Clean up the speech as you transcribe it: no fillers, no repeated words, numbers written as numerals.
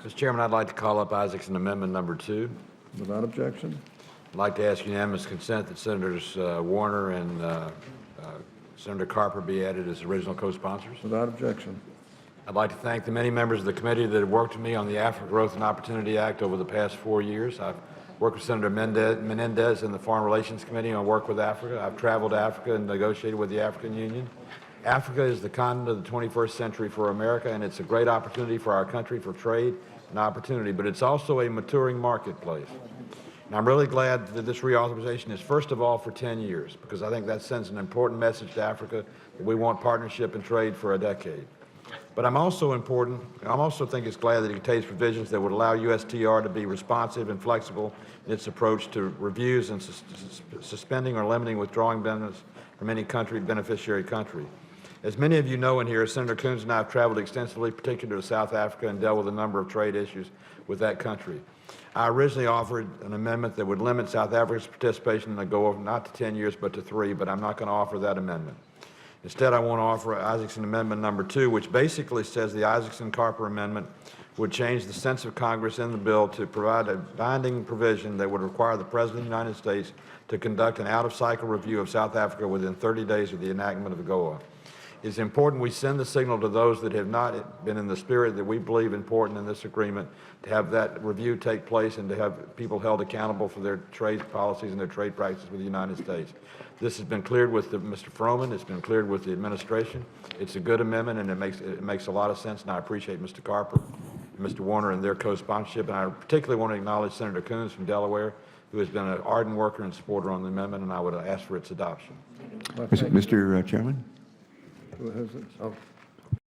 Mr. Chairman, I'd like to call up Isakson Amendment Number 2. Without objection. I'd like to ask unanimous consent that Senators Warner and Senator Carper be added as original co-sponsors. Without objection. I'd like to thank the many members of the committee that have worked with me on the Africa Growth and Opportunity Act over the past 4 years. I've worked with Senator Menendez in the Foreign Relations Committee on work with Africa. I've traveled to Africa and negotiated with the African Union. Africa is the continent of the 21st century for America, and it's a great opportunity for our country for trade and opportunity, but it's also a maturing marketplace. And I'm really glad that this reauthorization is, first of all, for 10 years, because I think that sends an important message to Africa that we want partnership and trade for a decade. But I'm also think it's glad that it contains provisions that would allow USTR to be responsive and flexible in its approach to reviews and suspending or limiting withdrawing benefits from any beneficiary country. As many of you know in here, Senator Coons and I have traveled extensively, particularly to South Africa, and dealt with a number of trade issues with that country. I originally offered an amendment that would limit South Africa's participation in AGOA not to 10 years but to 3, but I'm not going to offer that amendment. Instead, I want to offer Isakson Amendment Number 2, which basically says the Isakson-Carper Amendment would change the sense of Congress in the bill to provide a binding provision that would require the President of the United States to conduct an out-of-cycle review of South Africa within 30 days of the enactment of AGOA. It's important we send the signal to those that have not been in the spirit that we believe important in this agreement to have that review take place and to have people held accountable for their trade policies and their trade practices with the United States. This has been cleared with Mr. Froman. It's been cleared with the administration. It's a good amendment, and it makes a lot of sense, and I appreciate Mr. Carper and Mr. Warner and their co-sponsorship. And I particularly want to acknowledge Senator Coons from Delaware, who has been an ardent worker and supporter on the amendment, and I would ask for its adoption. Well, Mr. Chairman? who has it? Oh.